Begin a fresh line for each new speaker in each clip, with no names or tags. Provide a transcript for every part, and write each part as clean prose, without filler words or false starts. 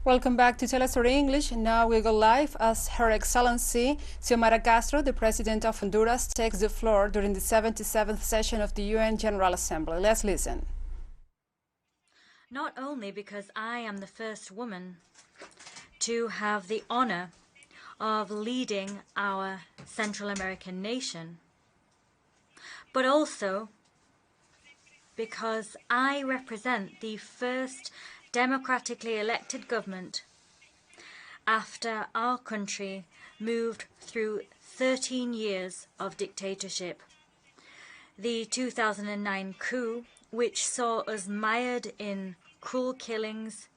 Welcome back to teleSUR English. Now we go live as Her Excellency Xiomara Castro, the President of Honduras, takes the floor during the 77th session of the UN General Assembly. Let's listen.
Not only because I am the first woman to have the honor of leading our Central American nation, but also because I represent the first democratically elected government after our country moved through 13 years of dictatorship. The 2009 coup, which saw us mired in cruel killings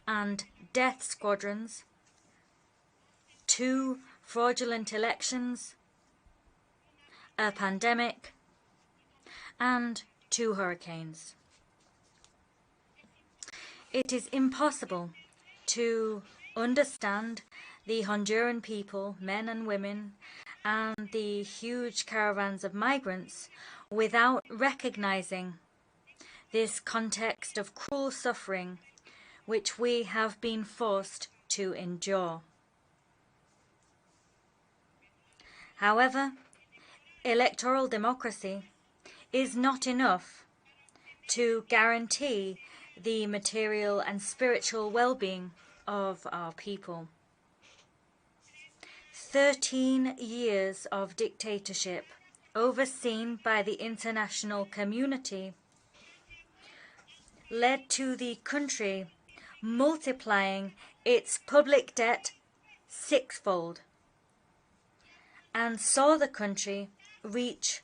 and death squadrons, 2 fraudulent elections, a pandemic, and 2 hurricanes. It is impossible to understand the Honduran people, men and women, and the huge caravans of migrants without recognizing this context of cruel suffering which we have been forced to endure. However, electoral democracy is not enough to guarantee the material and spiritual well-being of our people. 13 years of dictatorship overseen by the international community led to the country multiplying its public debt 6-fold and saw the country reach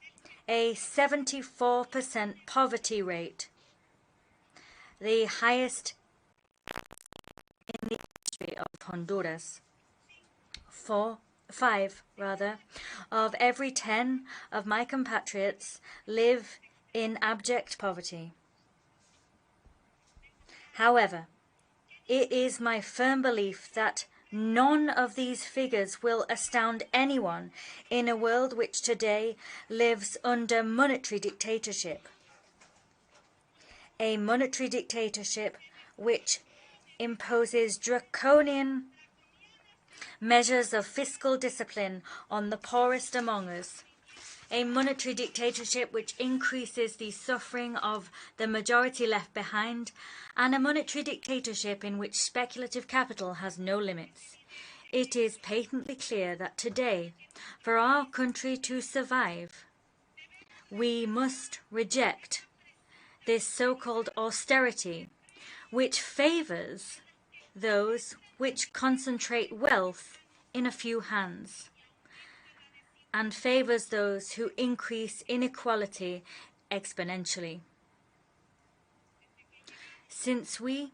a 74% poverty rate, the highest in the history of Honduras. 5 of every 10 of my compatriots live in abject poverty. However, it is my firm belief that none of these figures will astound anyone in a world which today lives under monetary dictatorship. A monetary dictatorship which imposes draconian measures of fiscal discipline on the poorest among us. A monetary dictatorship which increases the suffering of the majority left behind, and a monetary dictatorship in which speculative capital has no limits. It is patently clear that today, for our country to survive, we must reject this so-called austerity, which favors those which concentrate wealth in a few hands, and favors those who increase inequality exponentially. Since we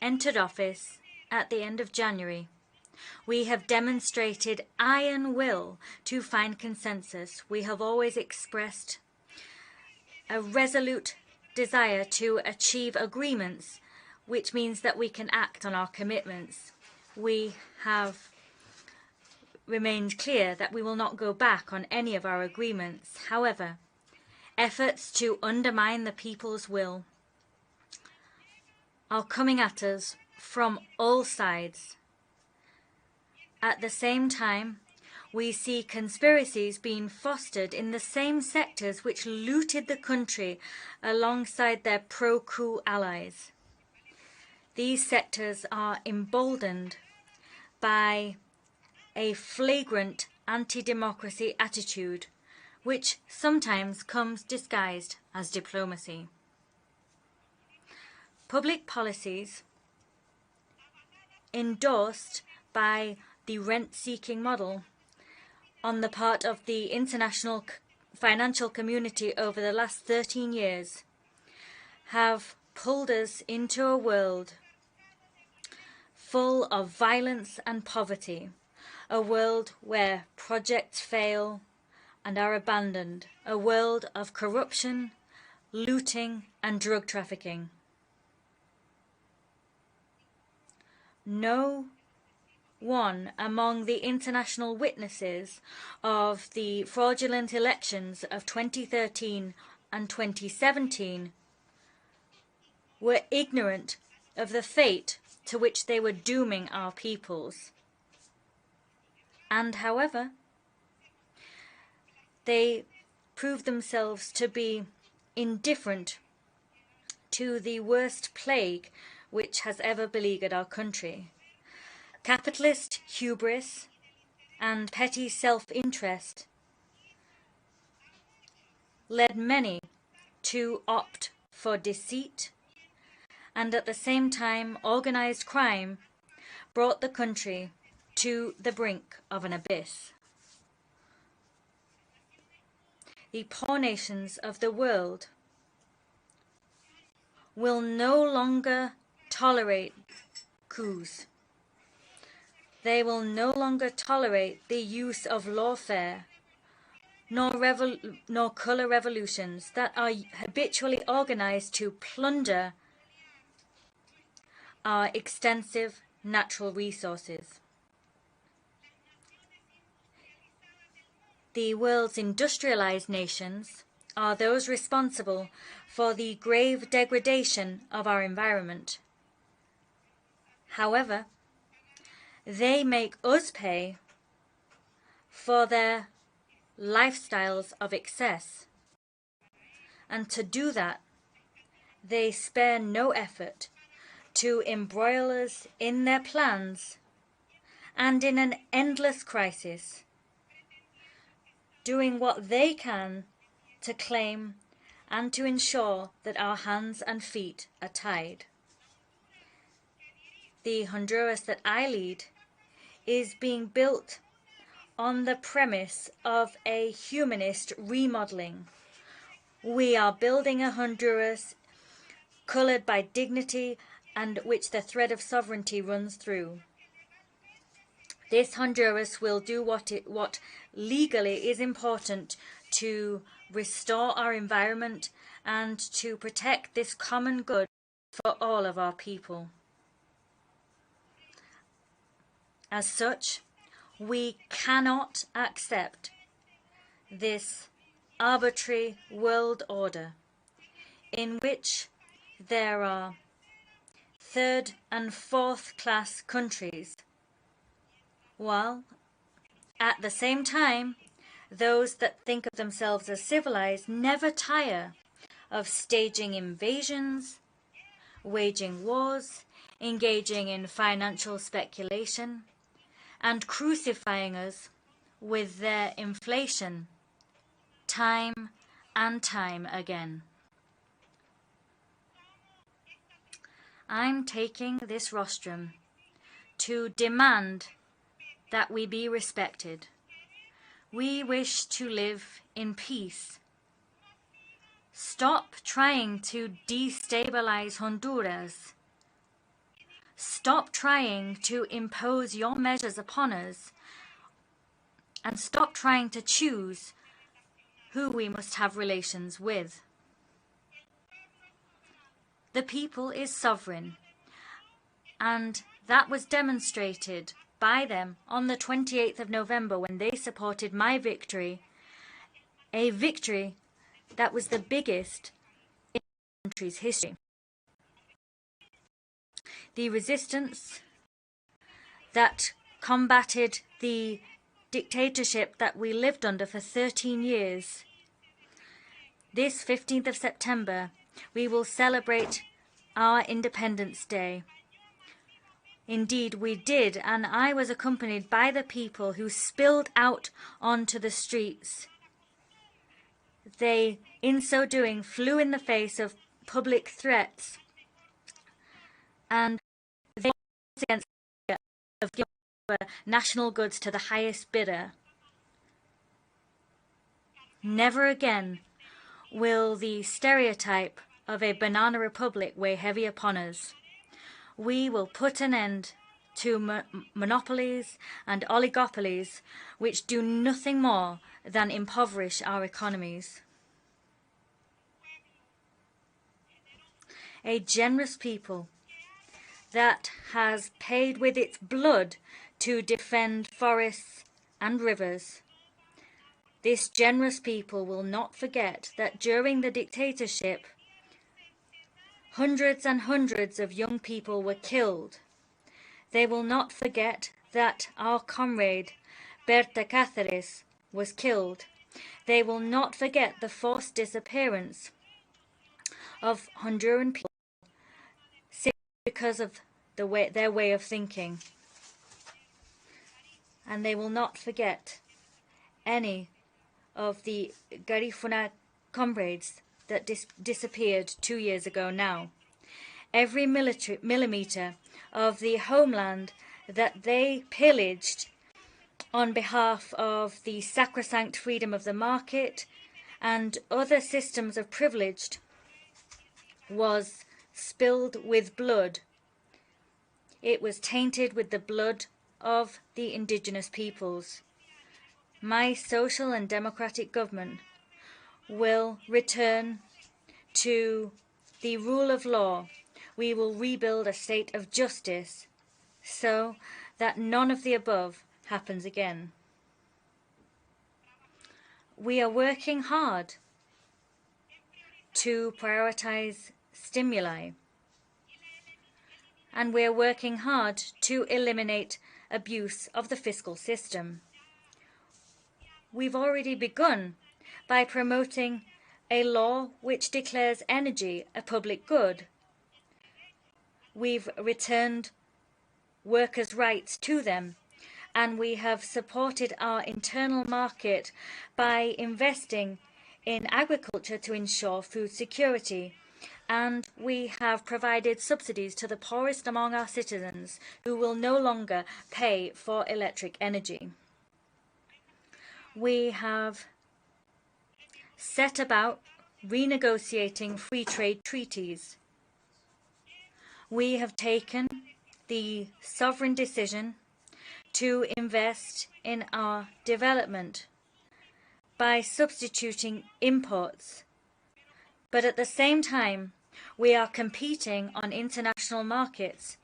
entered office at the end of January, we have demonstrated iron will to find consensus. We have always expressed a resolute desire to achieve agreements, which means that we can act on our commitments. We have remained clear that we will not go back on any of our agreements. However, efforts to undermine the people's will are coming at us from all sides. At the same time, we see conspiracies being fostered in the same sectors which looted the country alongside their pro-coup allies. These sectors are emboldened by a flagrant anti-democracy attitude, which sometimes comes disguised as diplomacy. Public policies endorsed by the rent-seeking model on the part of the international financial community over the last 13 years have pulled us into a world full of violence and poverty, a world where projects fail and are abandoned, a world of corruption, looting, and drug trafficking. No one among the international witnesses of the fraudulent elections of 2013 and 2017 were ignorant of the fate to which they were dooming our peoples. And however, they proved themselves to be indifferent to the worst plague which has ever beleaguered our country. Capitalist hubris and petty self-interest led many to opt for deceit, and at the same time organized crime brought the country to the brink of an abyss. The poor nations of the world will no longer tolerate coups. They will no longer tolerate the use of lawfare, nor colour revolutions that are habitually organized to plunder our extensive natural resources. The world's industrialized nations are those responsible for the grave degradation of our environment. However, they make us pay for their lifestyles of excess, and to do that, they spare no effort to embroil us in their plans and in an endless crisis, doing what they can to claim and to ensure that our hands and feet are tied. The Honduras that I lead is being built on the premise of a humanist remodeling. We are building a Honduras coloured by dignity and which the thread of sovereignty runs through. This Honduras will do what legally is important to restore our environment and to protect this common good for all of our people. As such, we cannot accept this arbitrary world order in which there are third and fourth class countries, while at the same time those that think of themselves as civilized never tire of staging invasions, waging wars, engaging in financial speculation, and crucifying us with their inflation time and time again. I'm taking this rostrum to demand that we be respected. We wish to live in peace. Stop trying to destabilize Honduras. Stop trying to impose your measures upon us, and stop trying to choose who we must have relations with. The people is sovereign, and that was demonstrated by them on the 28th of November when they supported my victory, a victory that was the biggest in the country's history. The resistance that combated the dictatorship that we lived under for 13 years. This 15th of September, we will celebrate our Independence Day. Indeed, we did, and I was accompanied by the people who spilled out onto the streets. They, in so doing, flew in the face of public threats, and they were against the idea of giving national goods to the highest bidder. Never again will the stereotype of a banana republic weigh heavy upon us. We will put an end to monopolies and oligopolies which do nothing more than impoverish our economies. A generous people that has paid with its blood to defend forests and rivers. This generous people will not forget that during the dictatorship, hundreds and hundreds of young people were killed They will not forget that our comrade Berta Cáceres was killed. They will not forget the forced disappearance of Honduran people simply because of their way of thinking. And they will not forget any of the Garifuna comrades that disappeared 2 years ago now. Every millimeter of the homeland that they pillaged on behalf of the sacrosanct freedom of the market and other systems of privilege was spilled with blood. It was tainted with the blood of the indigenous peoples. My social and democratic government will return to the rule of law. We will rebuild a state of justice so that none of the above happens again. We are working hard to prioritize stimuli, and we are working hard to eliminate abuse of the fiscal system. We've already begun by promoting a law which declares energy a public good. We've returned workers' rights to them, and we have supported our internal market by investing in agriculture to ensure food security. And we have provided subsidies to the poorest among our citizens who will no longer pay for electric energy. We have set about renegotiating free trade treaties. We have taken the sovereign decision to invest in our development by substituting imports. But at the same time, we are competing on international markets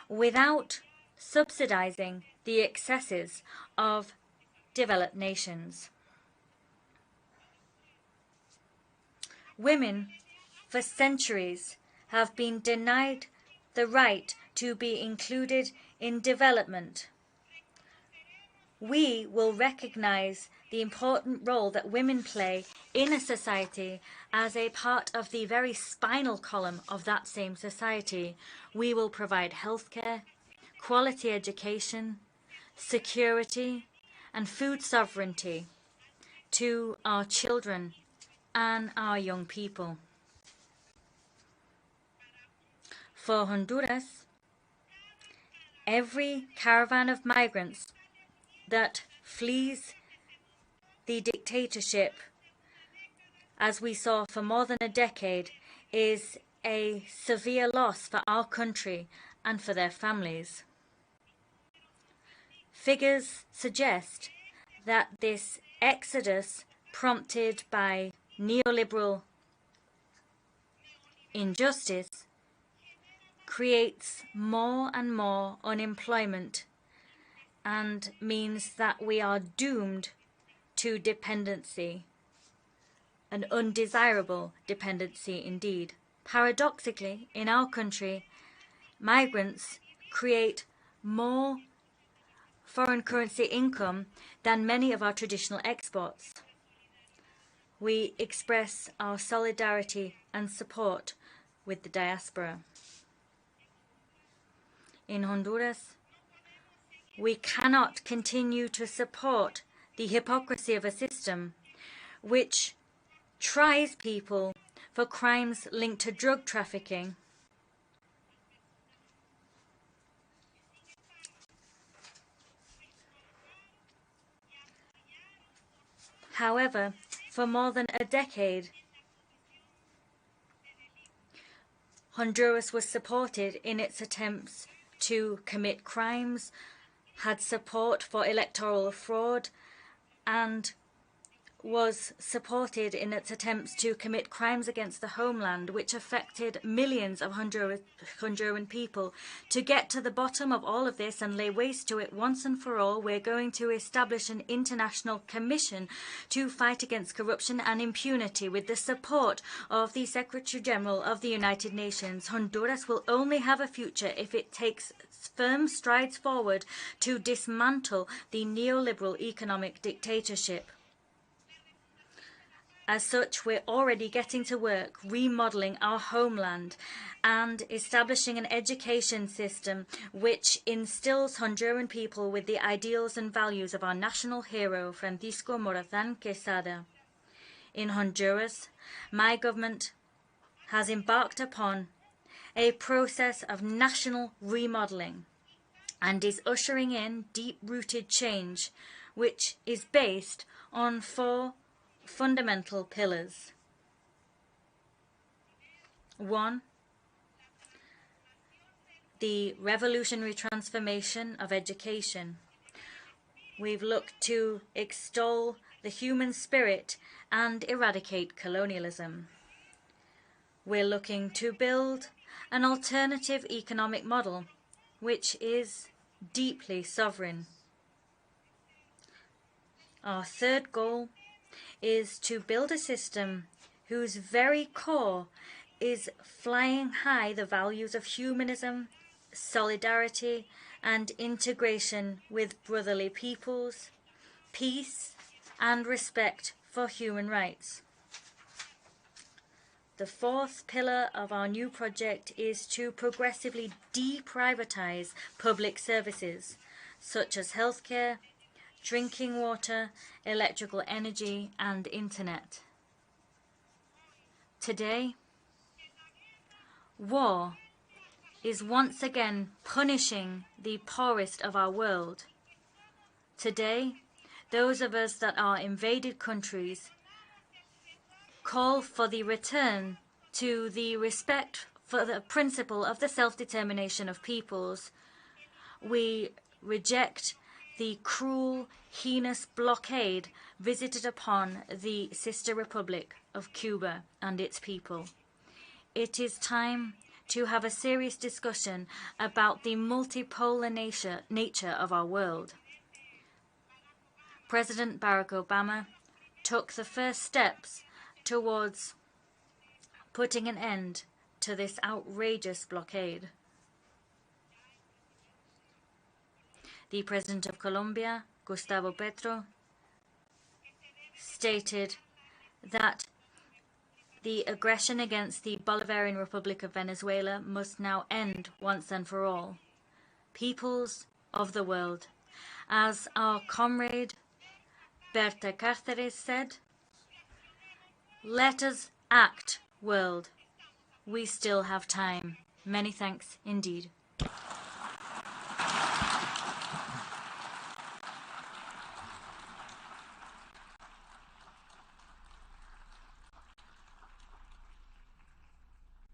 without subsidizing the excesses of developed nations. Women, for centuries, have been denied the right to be included in development. We will recognize the important role that women play in a society as a part of the very spinal column of that same society. We will provide healthcare, quality education, security, and food sovereignty to our children and our young people. For Honduras, every caravan of migrants that flees the dictatorship, as we saw for more than a decade, is a severe loss for our country and for their families. Figures suggest that this exodus, prompted by neoliberal injustice, creates more and more unemployment and means that we are doomed to dependency, an undesirable dependency indeed. Paradoxically, in our country, migrants create more foreign currency income than many of our traditional exports. We express our solidarity and support with the diaspora. In Honduras, we cannot continue to support the hypocrisy of a system which tries people for crimes linked to drug trafficking. However, for more than a decade, Honduras was supported in its attempts to commit crimes, had support for electoral fraud, and was supported in its attempts to commit crimes against the homeland, which affected millions of Honduran people. To get to the bottom of all of this and lay waste to it once and for all, we're going to establish an international commission to fight against corruption and impunity with the support of the Secretary General of the United Nations. Honduras will only have a future if it takes firm strides forward to dismantle the neoliberal economic dictatorship. As such, we're already getting to work remodeling our homeland and establishing an education system which instills Honduran people with the ideals and values of our national hero, Francisco Morazán Quesada. In Honduras, my government has embarked upon a process of national remodeling and is ushering in deep-rooted change, which is based on 4 fundamental pillars. 1, the revolutionary transformation of education. We've looked to extol the human spirit and eradicate colonialism. We're looking to build an alternative economic model which is deeply sovereign. Our third goal is to build a system whose very core is flying high the values of humanism, solidarity, and integration with brotherly peoples, peace, and respect for human rights. The 4th pillar of our new project is to progressively deprivatize public services such as healthcare, drinking water, electrical energy, and internet. Today, war is once again punishing the poorest of our world. Today, those of us that are invaded countries call for the return to the respect for the principle of the self-determination of peoples. We reject the cruel, heinous blockade visited upon the sister republic of Cuba and its people. It is time to have a serious discussion about the multipolar nature of our world. President Barack Obama took the first steps towards putting an end to this outrageous blockade. The President of Colombia, Gustavo Petro, stated that the aggression against the Bolivarian Republic of Venezuela must now end once and for all. Peoples of the world, as our comrade Berta Cáceres said, let us act, world. We still have time. Many thanks indeed.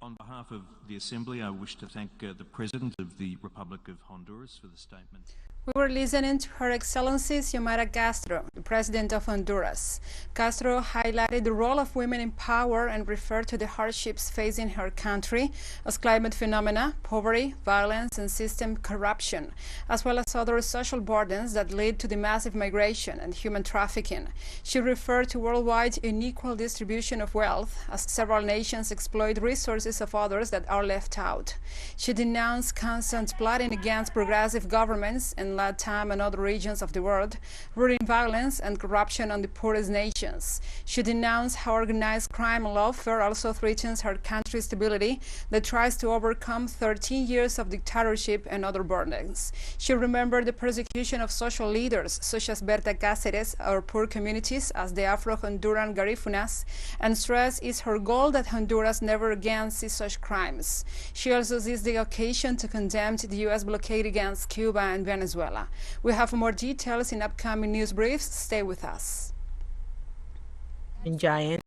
On behalf of the Assembly, I wish to thank the President of the Republic of Honduras for the statement.
We were listening to Her Excellency Xiomara Castro, the President of Honduras. Castro highlighted the role of women in power and referred to the hardships facing her country as climate phenomena, poverty, violence, and system corruption, as well as other social burdens that lead to the massive migration and human trafficking. She referred to worldwide unequal distribution of wealth as several nations exploit resources of others that are left out. She denounced constant plotting against progressive governments and Latam and other regions of the world, rooting violence and corruption on the poorest nations. She denounced how organized crime and lawfare also threatens her country's stability that tries to overcome 13 years of dictatorship and other burdens. She remembered the persecution of social leaders such as Berta Cáceres or poor communities as the Afro-Honduran Garifunas, and stressed it's her goal that Honduras never again see such crimes. She also seized the occasion to condemn the U.S. blockade against Cuba and Venezuela. We have more details in upcoming news briefs. Stay with us.
Giant